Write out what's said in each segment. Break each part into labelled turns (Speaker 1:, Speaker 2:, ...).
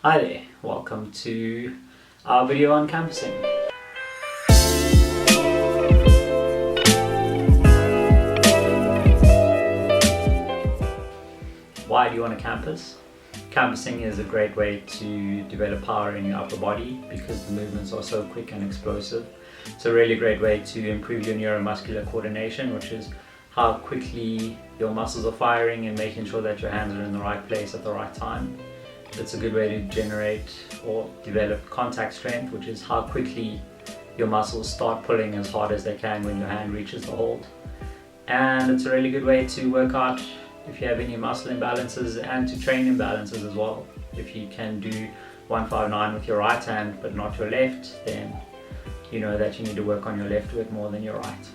Speaker 1: Hi there, welcome to our video on campusing. Why do you want to campus? Campusing is a great way to develop power in your upper body because the movements are so quick and explosive. It's a really great way to improve your neuromuscular coordination, which is how quickly your muscles are firing and making sure that your hands are in the right place at the right time. It's a good way to generate or develop contact strength, which is how quickly your muscles start pulling as hard as they can when your hand reaches the hold. And it's a really good way to work out if you have any muscle imbalances and to train imbalances as well. If you can do 159 with your right hand but not your left, then you know that you need to work on your left a bit more than your right.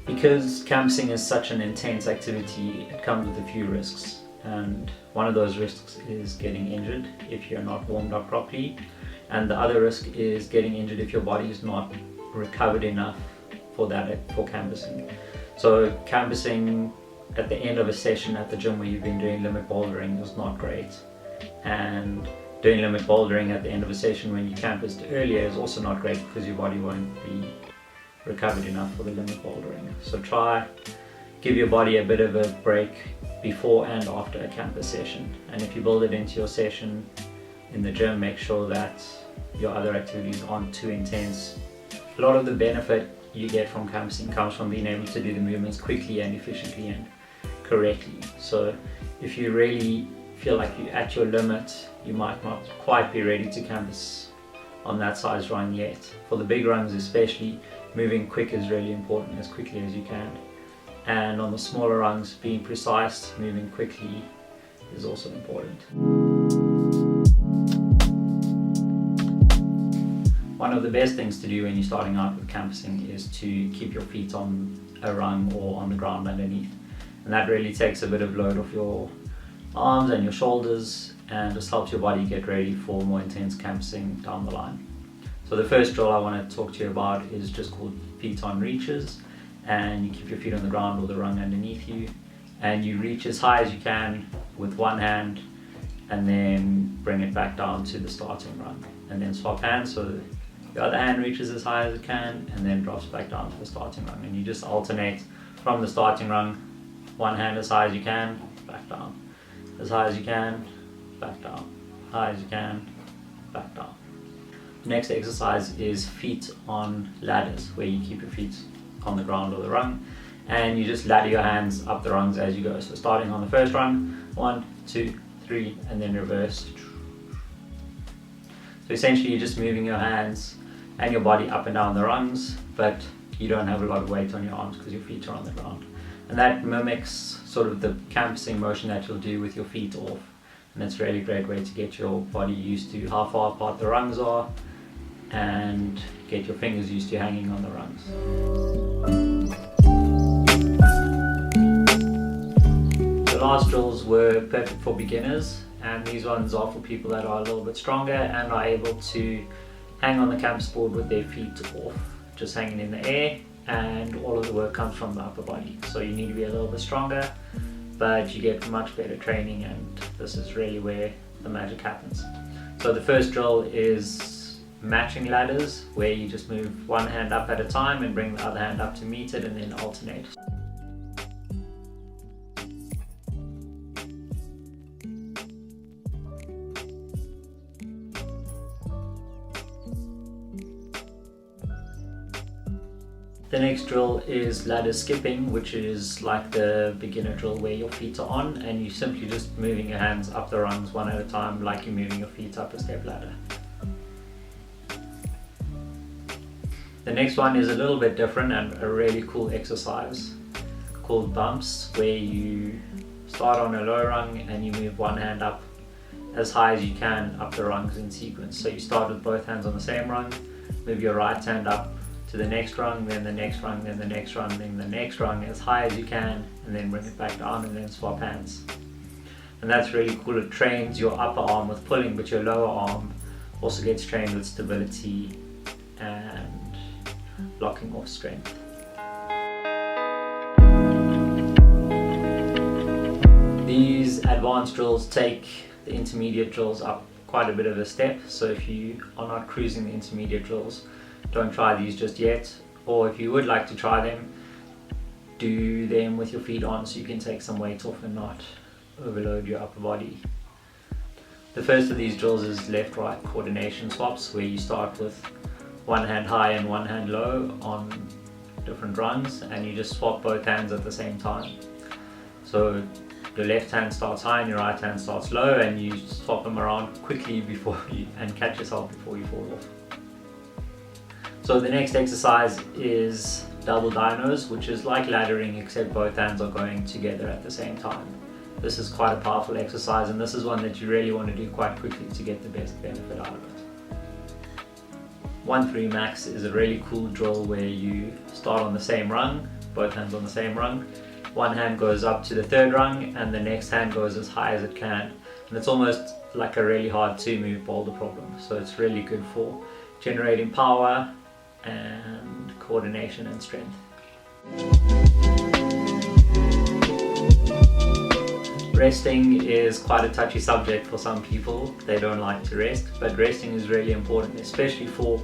Speaker 1: Because campusing is such an intense activity, it comes with a few risks. And one of those risks is getting injured if you're not warmed up properly. And the other risk is getting injured if your body is not recovered enough for campusing. So campusing at the end of a session at the gym where you've been doing limit bouldering is not great. And doing limit bouldering at the end of a session when you campused earlier is also not great because your body won't be recovered enough for the limit bouldering. So give your body a bit of a break before and after a campus session. And if you build it into your session in the gym, make sure that your other activities aren't too intense. A lot of the benefit you get from campusing comes from being able to do the movements quickly and efficiently and correctly. So if you really feel like you're at your limit, you might not quite be ready to campus on that size run yet. For the big runs especially, moving quick is really important, as quickly as you can. And on the smaller rungs, being precise, moving quickly is also important. One of the best things to do when you're starting out with campusing is to keep your feet on a rung or on the ground underneath. And that really takes a bit of load off your arms and your shoulders and just helps your body get ready for more intense campusing down the line. So the first drill I want to talk to you about is just called feet on reaches. And you keep your feet on the ground or the rung underneath you, and you reach as high as you can with one hand and then bring it back down to the starting rung, and then swap hands so the other hand reaches as high as it can and then drops back down to the starting rung. And you just alternate from the starting rung, one hand as high as you can, back down, as high as you can, back down, high as you can, back down. The next exercise is feet on ladders, where you keep your feet on the ground or the rung and you just ladder your hands up the rungs as you go. So starting on the first rung, 1, 2, 3, and then reverse. So essentially you're just moving your hands and your body up and down the rungs, but you don't have a lot of weight on your arms because your feet are on the ground. And that mimics sort of the campusing motion that you'll do with your feet off. And it's a really great way to get your body used to how far apart the rungs are and get your fingers used to hanging on the rungs. The last drills were perfect for beginners, and these ones are for people that are a little bit stronger and are able to hang on the campus board with their feet off, just hanging in the air, and all of the work comes from the upper body. So you need to be a little bit stronger, but you get much better training, and this is really where the magic happens. So the first drill is matching ladders, where you just move one hand up at a time and bring the other hand up to meet it and then alternate. The next drill is ladder skipping, which is like the beginner drill where your feet are on and you're simply just moving your hands up the rungs one at a time like you're moving your feet up a step ladder. The next one is a little bit different and a really cool exercise called bumps, where you start on a low rung and you move one hand up as high as you can up the rungs in sequence. So you start with both hands on the same rung, move your right hand up to the next rung, then the next rung, then the next rung, then the next rung as high as you can, and then bring it back down and then swap hands. And that's really cool. It trains your upper arm with pulling, but your lower arm also gets trained with stability and blocking off strength. These advanced drills take the intermediate drills up quite a bit of a step, so if you are not cruising the intermediate drills, don't try these just yet, or if you would like to try them, do them with your feet on so you can take some weight off and not overload your upper body. The first of these drills is left-right coordination swaps, where you start with one hand high and one hand low on different rungs, and you just swap both hands at the same time. So your left hand starts high and your right hand starts low, and you swap them around quickly and catch yourself before you fall off. So the next exercise is double dynos, which is like laddering except both hands are going together at the same time. This is quite a powerful exercise, and this is one that you really want to do quite quickly to get the best benefit out of it. 1-3 max is a really cool drill where you start on the same rung, both hands on the same rung. One hand goes up to the third rung and the next hand goes as high as it can. And it's almost like a really hard 2-move boulder problem. So it's really good for generating power and coordination and strength. Resting is quite a touchy subject for some people. They don't like to rest, but resting is really important, especially for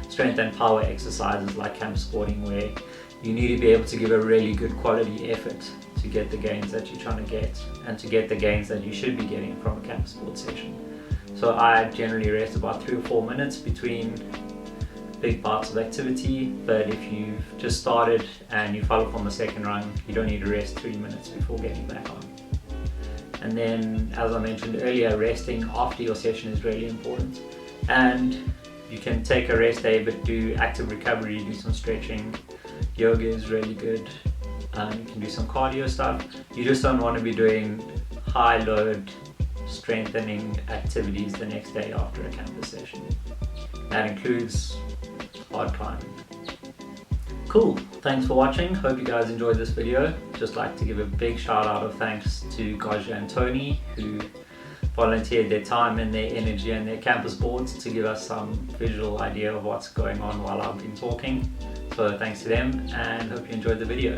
Speaker 1: strength and power exercises like camp sporting, where you need to be able to give a really good quality effort to get the gains that you're trying to get, and to get the gains that you should be getting from a camp sport session. So I generally rest about 3 or 4 minutes between big parts of activity, but if you've just started and you fell off on the second rung, you don't need to rest 3 minutes before getting back on. And then, as I mentioned earlier, resting after your session is really important. And you can take a rest day but do active recovery, do some stretching. Yoga is really good. You can do some cardio stuff. You just don't want to be doing high load strengthening activities the next day after a campus session. That includes hard climbing. Cool, thanks for watching. Hope you guys enjoyed this video. Just like to give a big shout out of thanks to Gaja and Tony, who volunteered their time and their energy and their campus boards to give us some visual idea of what's going on while I've been talking. So thanks to them, and hope you enjoyed the video.